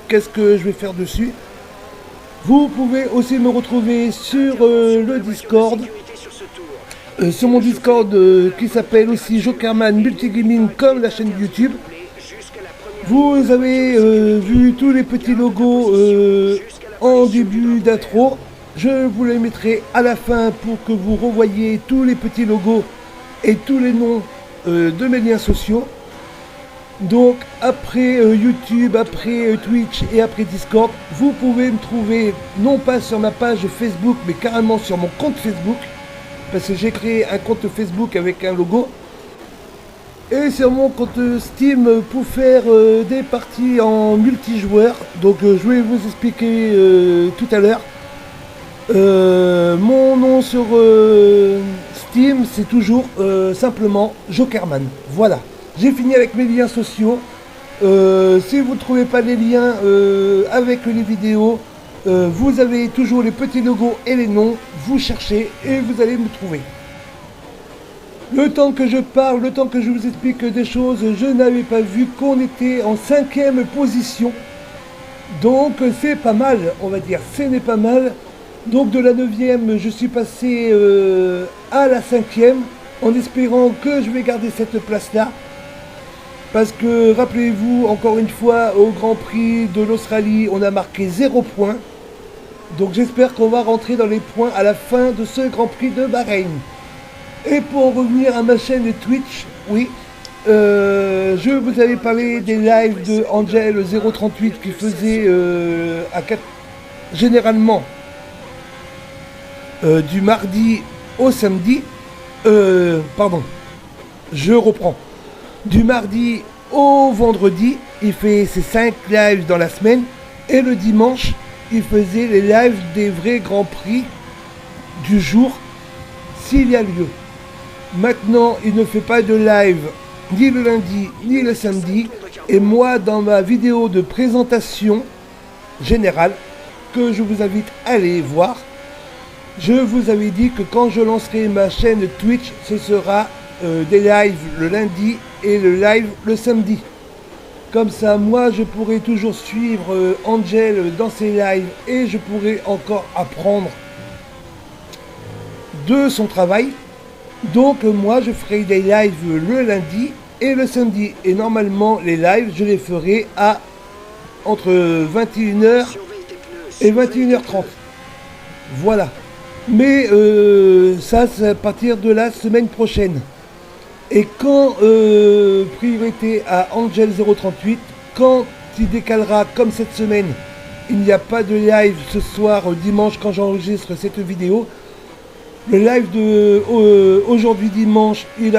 qu'est-ce que je vais faire dessus. Vous pouvez aussi me retrouver sur le Discord. Sur mon Discord qui s'appelle aussi Jokerman Multigaming comme la chaîne YouTube. Vous avez vu tous les petits logos en début d'intro. Je vous les mettrai à la fin pour que vous revoyiez tous les petits logos et tous les noms de mes liens sociaux. Donc après YouTube, après Twitch et après Discord, vous pouvez me trouver non pas sur ma page Facebook mais carrément sur mon compte Facebook. Parce que j'ai créé un compte Facebook avec un logo. Et sur mon compte Steam pour faire des parties en multijoueur. Donc je vais vous expliquer tout à l'heure. Mon nom sur Steam, c'est toujours simplement Jokerman. Voilà. J'ai fini avec mes liens sociaux. Si vous ne trouvez pas les liens avec les vidéos, vous avez toujours les petits logos et les noms, vous cherchez et vous allez me trouver. Le temps que je parle, le temps que je vous explique des choses, je n'avais pas vu qu'on était en 5e position. Donc c'est pas mal, on va dire, ce n'est pas mal. Donc de la 9e, je suis passé à la 5e, en espérant que je vais garder cette place-là. Parce que, rappelez-vous, encore une fois, au Grand Prix de l'Australie, on a marqué 0 points. Donc j'espère qu'on va rentrer dans les points à la fin de ce Grand Prix de Bahreïn. Et pour en revenir à ma chaîne Twitch, oui, je vous avais parlé des lives de Angel 038 qui faisait généralement du mardi au samedi. Pardon, je reprends. Du mardi au vendredi, il fait ses 5 lives dans la semaine. Et le dimanche, il faisait les lives des vrais Grands Prix du jour, s'il y a lieu. Maintenant, il ne fait pas de live ni le lundi, ni le samedi. Et moi, dans ma vidéo de présentation générale, que je vous invite à aller voir, je vous avais dit que quand je lancerai ma chaîne Twitch, ce sera des lives le lundi et le live le samedi. Comme ça, moi, je pourrai toujours suivre Angel dans ses lives et je pourrai encore apprendre de son travail. Donc, moi, je ferai des lives le lundi et le samedi. Et normalement, les lives, je les ferai à entre 21h et 21h30. Voilà. Mais ça, c'est à partir de la semaine prochaine. Et quand, priorité à Angel 038, quand il décalera comme cette semaine, il n'y a pas de live ce soir, dimanche, quand j'enregistre cette vidéo, le live de aujourd'hui dimanche, il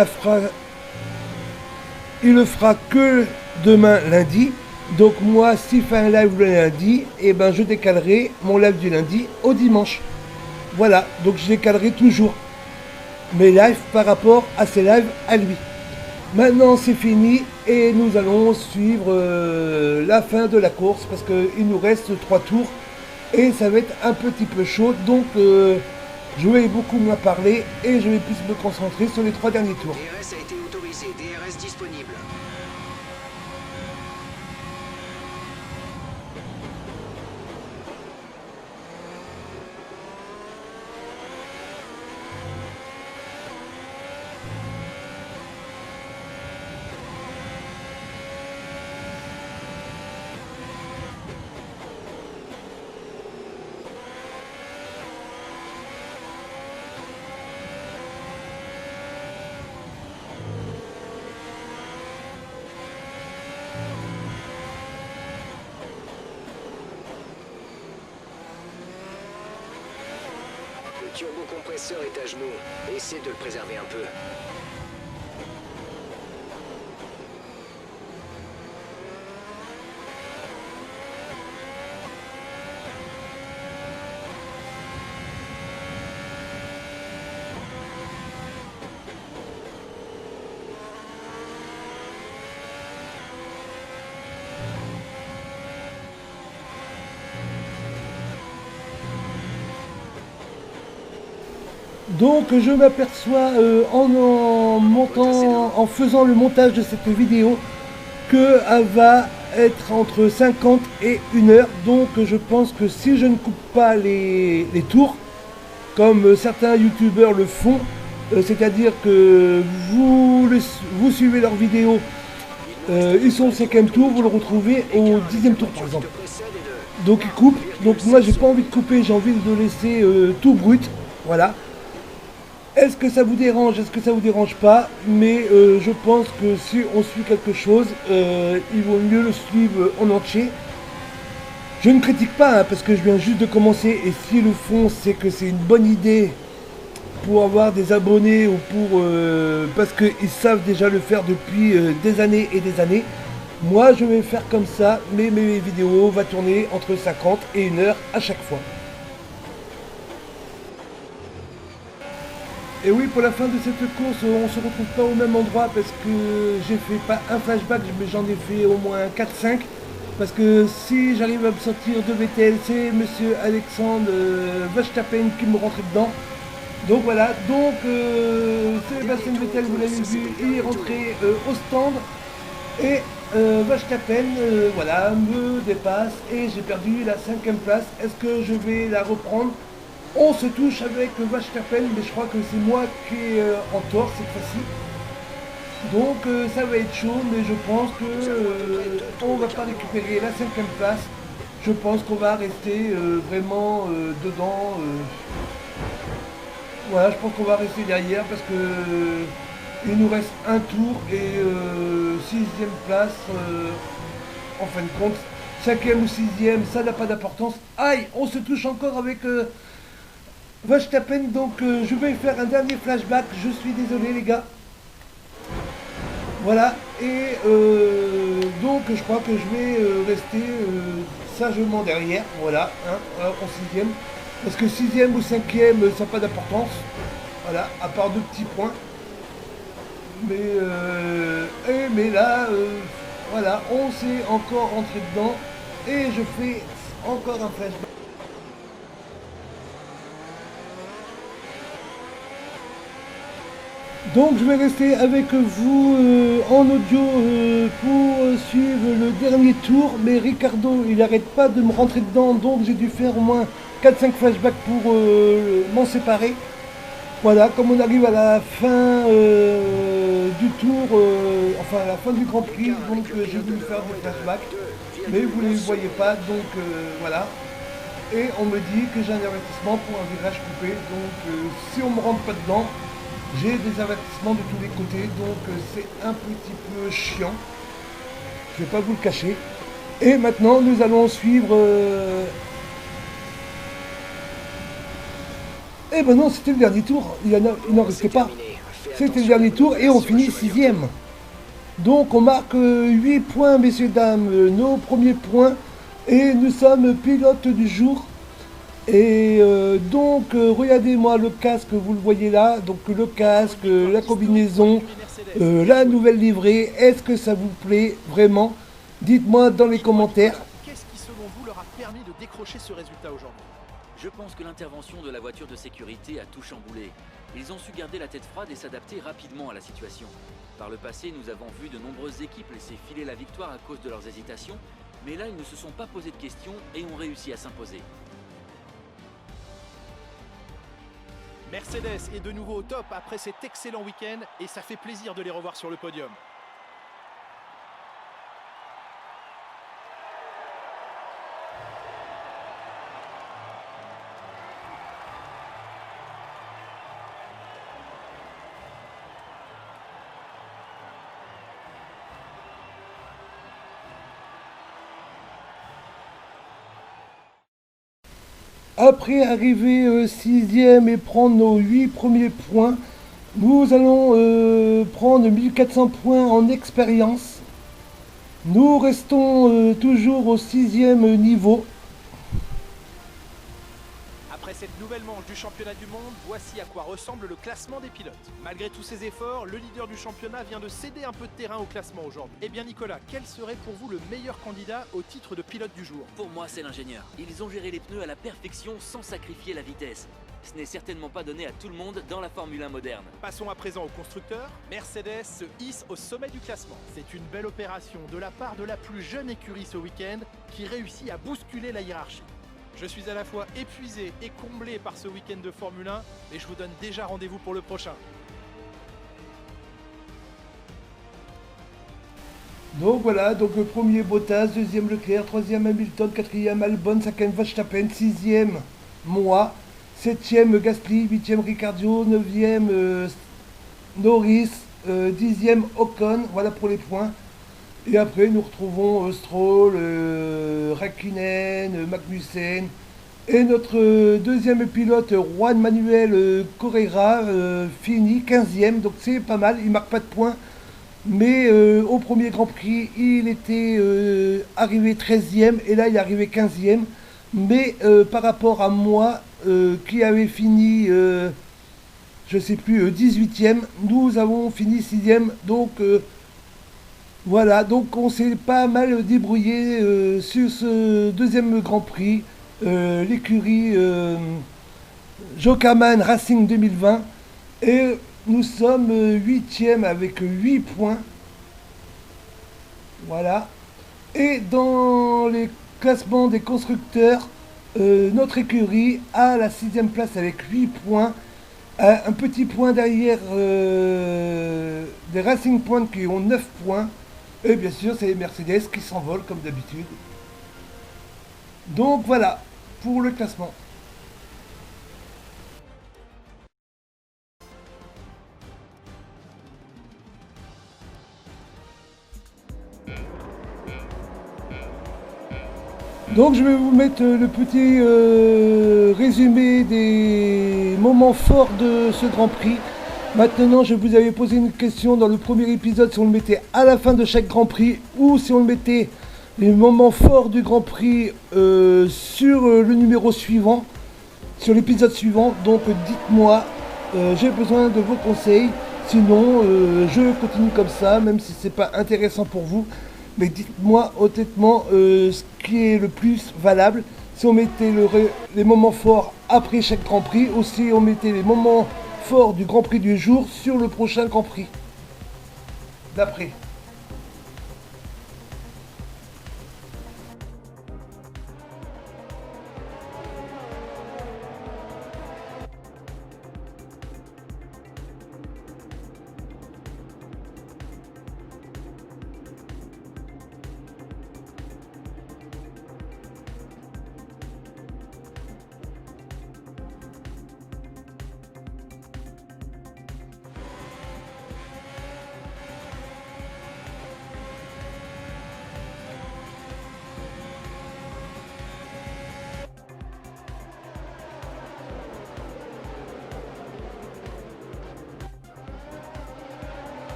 le fera que demain lundi. Donc moi, s'il fait un live le lundi, et ben je décalerai mon live du lundi au dimanche. Voilà, donc je décalerai toujours mes lives par rapport à ses lives à lui. Maintenant c'est fini et nous allons suivre la fin de la course parce qu'il nous reste 3 tours et ça va être un petit peu chaud. Donc je vais beaucoup moins parler et je vais plus me concentrer sur les 3 derniers tours. DRS a été autorisé, DRS disponible. Le turbocompresseur est à genoux. Essaie de le préserver un peu. Donc je m'aperçois en faisant le montage de cette vidéo qu'elle va être entre 50 et 1 heure. Donc je pense que si je ne coupe pas les tours, comme certains youtubeurs le font, c'est-à-dire que vous suivez leur vidéo, ils sont au 5e tour, vous le retrouvez au 10e tour par exemple. Donc ils coupent, donc moi j'ai pas envie de couper, j'ai envie de laisser tout brut, voilà. Est-ce que ça vous dérange? Est-ce que ça vous dérange pas? Mais je pense que si on suit quelque chose, il vaut mieux le suivre en entier. Je ne critique pas hein, parce que je viens juste de commencer et s'ils le font, c'est que c'est une bonne idée pour avoir des abonnés ou pour parce qu'ils savent déjà le faire depuis des années et des années. Moi, je vais faire comme ça, mais mes vidéos vont tourner entre 50 et 1 heure à chaque fois. Et oui, pour la fin de cette course, on se retrouve pas au même endroit parce que j'ai fait pas un flashback, mais j'en ai fait au moins 4-5. Parce que si j'arrive à me sortir de Vettel, c'est monsieur Alexandre Verstappen qui me rentrait dedans. Donc voilà, donc Sébastien Vettel, vous l'avez vu, il est rentré au stand. Et Verstappen, voilà, me dépasse et j'ai perdu la 5e place. Est-ce que je vais la reprendre? On se touche avec Verstappen, mais je crois que c'est moi qui est en tort cette fois-ci. Donc ça va être chaud, mais je pense que on va pas récupérer la 5e place. Je pense qu'on va rester vraiment dedans. Voilà, je pense qu'on va rester derrière parce que il nous reste un tour et 6e place en fin de compte. 5e ou 6e, ça n'a pas d'importance. Aïe, on se touche encore avec Verstappen, donc je vais faire un dernier flashback, je suis désolé les gars. Voilà, et donc je crois que je vais rester sagement derrière, voilà, hein, en 6e. Parce que 6e ou 5e, ça n'a pas d'importance, voilà, à part 2 petits points. Mais là, voilà, on s'est encore rentré dedans, et je fais encore un flashback. Donc je vais rester avec vous en audio pour suivre le dernier tour, mais Ricardo il n'arrête pas de me rentrer dedans, donc j'ai dû faire au moins 4-5 flashbacks pour m'en séparer. Voilà, comme on arrive à la fin du tour, enfin à la fin du Grand Prix, donc j'ai voulu faire des flashbacks, mais vous ne les voyez pas, donc voilà. Et on me dit que j'ai un avertissement pour un virage coupé, donc si on ne me rentre pas dedans, j'ai des avertissements de tous les côtés, donc c'est un petit peu chiant. Je ne vais pas vous le cacher. Et maintenant, nous allons suivre... Eh ben non, c'était le dernier tour. Il n'en restait pas. C'était le dernier tour et on finit 6e. Donc on marque 8 points, messieurs, dames, nos premiers points. Et nous sommes pilotes du jour. Et donc regardez-moi le casque, vous le voyez là. Donc le casque, la combinaison, la nouvelle livrée. Est-ce que ça vous plaît vraiment? Dites-moi dans les commentaires. Qu'est-ce qui selon vous leur a permis de décrocher ce résultat aujourd'hui? Je pense que l'intervention de la voiture de sécurité a tout chamboulé. Ils ont su garder la tête froide et s'adapter rapidement à la situation. Par le passé, nous avons vu de nombreuses équipes laisser filer la victoire à cause de leurs hésitations, mais là, ils ne se sont pas posé de questions et ont réussi à s'imposer. Mercedes est de nouveau au top après cet excellent week-end et ça fait plaisir de les revoir sur le podium. Après arriver 6e et prendre nos 8 premiers points, nous allons prendre 1400 points en expérience. Nous restons toujours au 6e niveau. Après cette nouvelle manche du championnat du monde, voici à quoi ressemble le classement des pilotes. Malgré tous ces efforts, le leader du championnat vient de céder un peu de terrain au classement aujourd'hui. Eh bien Nicolas, quel serait pour vous le meilleur candidat au titre de pilote du jour? Pour moi, c'est l'ingénieur. Ils ont géré les pneus à la perfection sans sacrifier la vitesse. Ce n'est certainement pas donné à tout le monde dans la Formule 1 moderne. Passons à présent au constructeur. Mercedes se hisse au sommet du classement. C'est une belle opération de la part de la plus jeune écurie ce week-end qui réussit à bousculer la hiérarchie. Je suis à la fois épuisé et comblé par ce week-end de Formule 1 et je vous donne déjà rendez-vous pour le prochain. Donc voilà, donc le premier Bottas, deuxième Leclerc, troisième Hamilton, quatrième Albon, cinquième Verstappen, sixième moi, septième Gasly, huitième Ricciardo, neuvième Norris, dixième Ocon, voilà pour les points. Et après nous retrouvons Stroll, Raikkonen, Magnussen et notre deuxième pilote Juan Manuel Correa finit 15e, donc c'est pas mal, il marque pas de points. Mais au premier Grand Prix, il était arrivé 13e et là il est arrivé 15e. Mais par rapport à moi, qui avait fini, je sais plus, 18e, nous avons fini 6e. Donc voilà, donc on s'est pas mal débrouillé sur ce deuxième Grand Prix. L'écurie Jokerman Racing 2020. Et nous sommes 8e avec 8 points. Voilà. Et dans les classements des constructeurs, notre écurie a la 6e place avec 8 points. Un petit point derrière des Racing Point qui ont 9 points. Et bien sûr, c'est les Mercedes qui s'envolent comme d'habitude. Donc voilà, pour le classement. Donc je vais vous mettre le petit résumé des moments forts de ce Grand Prix. Maintenant, je vous avais posé une question dans le premier épisode si on le mettait à la fin de chaque Grand Prix ou si on le mettait les moments forts du Grand Prix sur le numéro suivant, sur l'épisode suivant. Donc dites-moi, j'ai besoin de vos conseils. Sinon, je continue comme ça, même si c'est pas intéressant pour vous. Mais dites-moi honnêtement ce qui est le plus valable. Si on mettait les moments forts après chaque Grand Prix ou si on mettait les moments forts du Grand Prix du jour sur le prochain Grand Prix. D'après.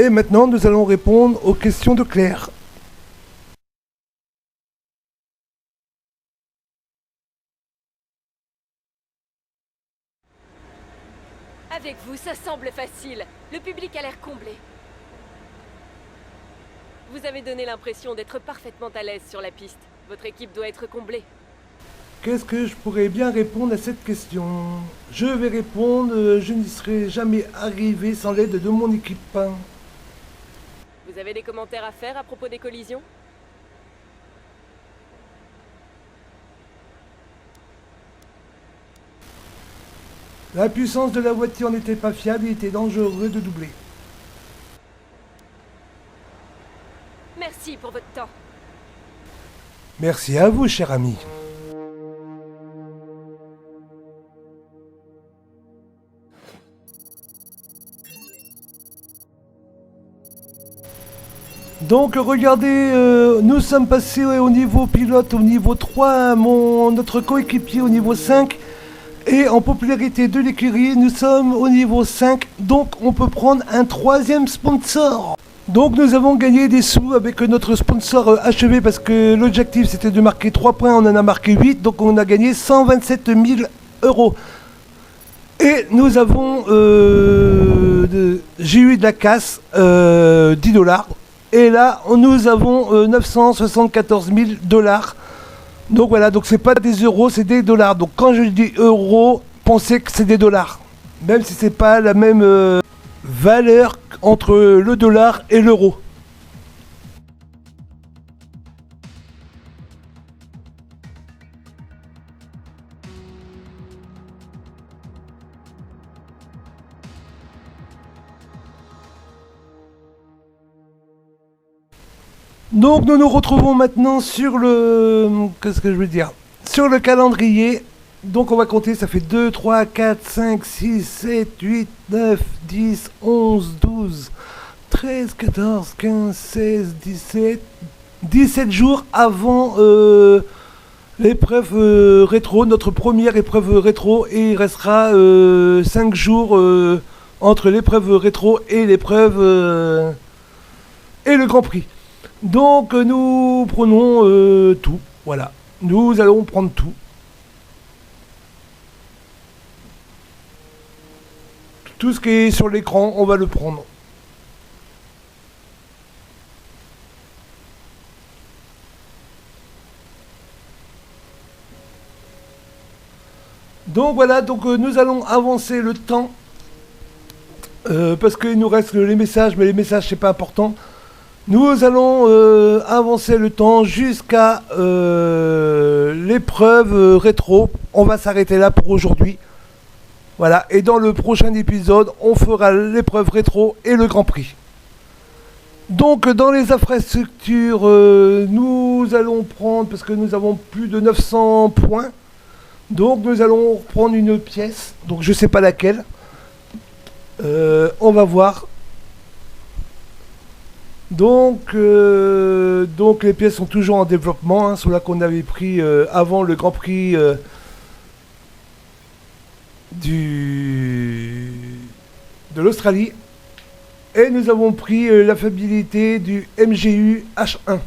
Et maintenant, nous allons répondre aux questions de Claire. Avec vous, ça semble facile. Le public a l'air comblé. Vous avez donné l'impression d'être parfaitement à l'aise sur la piste. Votre équipe doit être comblée. Qu'est-ce que je pourrais bien répondre à cette question? Je vais répondre, je n'y serais jamais arrivé sans l'aide de mon équipe. Vous avez des commentaires à faire à propos des collisions? La puissance de la voiture n'était pas fiable, il était dangereux de doubler. Merci pour votre temps. Merci à vous, cher ami. Donc regardez, nous sommes passés au niveau pilote, au niveau 3, notre coéquipier au niveau 5. Et en popularité de l'écurie, nous sommes au niveau 5, donc on peut prendre un 3e sponsor. Donc nous avons gagné des sous avec notre sponsor HEV parce que l'objectif c'était de marquer 3 points, on en a marqué 8, donc on a gagné 127 000 €. Et nous avons, j'ai eu de la casse, 10 $. Et là, nous avons 974 000 $. Donc voilà, donc c'est pas des euros, c'est des dollars. Donc quand je dis euros, pensez que c'est des dollars. Même si c'est pas la même valeur entre le dollar et l'euro. Donc nous nous retrouvons maintenant sur le... Qu'est-ce que je veux dire? Sur le calendrier. Donc on va compter, ça fait 2, 3, 4, 5, 6, 7, 8, 9, 10, 11, 12, 13, 14, 15, 16, 17... 17 jours avant l'épreuve rétro, notre première épreuve rétro. Et il restera 5 jours entre l'épreuve rétro et l'épreuve... et le Grand Prix. Donc nous prenons tout, voilà. Nous allons prendre tout. Tout ce qui est sur l'écran, on va le prendre. Donc voilà, donc nous allons avancer le temps. Parce qu'il nous reste les messages, mais les messages c'est pas important. Nous allons avancer le temps jusqu'à l'épreuve rétro. On va s'arrêter là pour aujourd'hui. Voilà, et dans le prochain épisode, on fera l'épreuve rétro et le Grand Prix. Donc dans les infrastructures, nous allons prendre, parce que nous avons plus de 900 points, donc nous allons prendre une pièce, donc je sais pas laquelle. On va voir. Donc les pièces sont toujours en développement, hein, ceux-là qu'on avait pris avant le Grand Prix de l'Australie. Et nous avons pris la fiabilité du MGU H1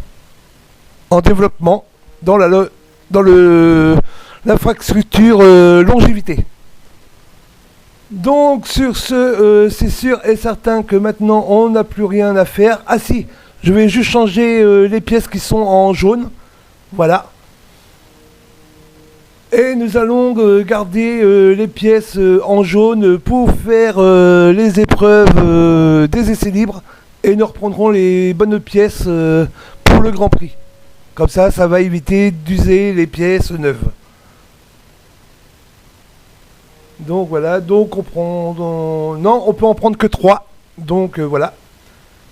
en développement dans l'infrastructure longévité. Donc sur ce, c'est sûr et certain que maintenant on n'a plus rien à faire. Ah si, je vais juste changer les pièces qui sont en jaune. Voilà. Et nous allons garder les pièces en jaune pour faire les épreuves des essais libres. Et nous reprendrons les bonnes pièces pour le Grand Prix. Comme ça, ça va éviter d'user les pièces neuves. Donc voilà, donc on prend... Non, on peut en prendre que 3. Donc voilà.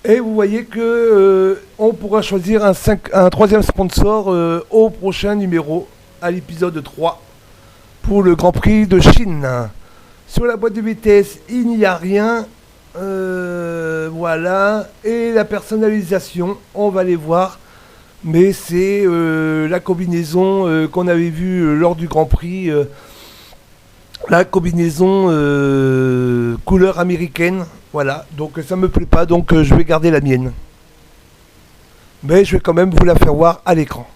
Et vous voyez que on pourra choisir un 3e sponsor au prochain numéro, à l'épisode 3, pour le Grand Prix de Chine. Sur la boîte de vitesse, il n'y a rien. Voilà. Et la personnalisation, on va les voir. Mais c'est la combinaison qu'on avait vue lors du Grand Prix. La combinaison couleur américaine. Voilà, donc ça me plaît pas, donc je vais garder la mienne. Mais je vais quand même vous la faire voir à l'écran.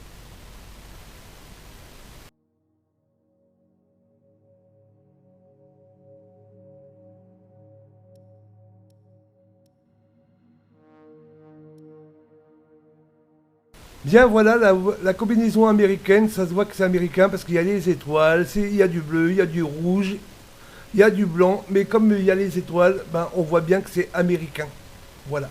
Bien, voilà la combinaison américaine, ça se voit que c'est américain parce qu'il y a les étoiles, il y a du bleu, il y a du rouge, il y a du blanc, mais comme il y a les étoiles, ben, on voit bien que c'est américain. Voilà.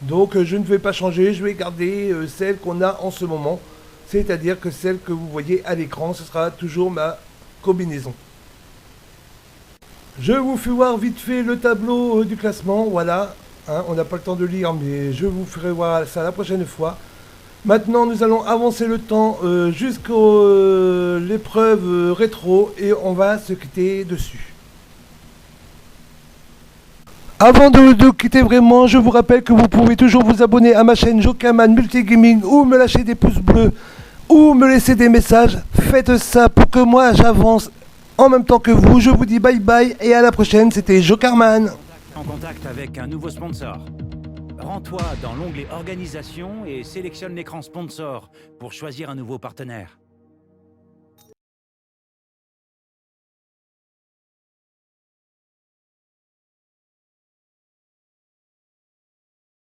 Donc je ne vais pas changer, je vais garder celle qu'on a en ce moment, c'est-à-dire que celle que vous voyez à l'écran, ce sera toujours ma combinaison. Je vous fais voir vite fait le tableau du classement, voilà. Hein, on n'a pas le temps de lire, mais je vous ferai voir ça la prochaine fois. Maintenant, nous allons avancer le temps jusqu'à l'épreuve rétro et on va se quitter dessus. Avant de quitter vraiment, je vous rappelle que vous pouvez toujours vous abonner à ma chaîne Jokerman Multigaming ou me lâcher des pouces bleus ou me laisser des messages. Faites ça pour que moi j'avance en même temps que vous. Je vous dis bye bye et à la prochaine, c'était Jokerman. En contact avec un nouveau sponsor. Rends-toi dans l'onglet Organisation et sélectionne l'écran Sponsor pour choisir un nouveau partenaire.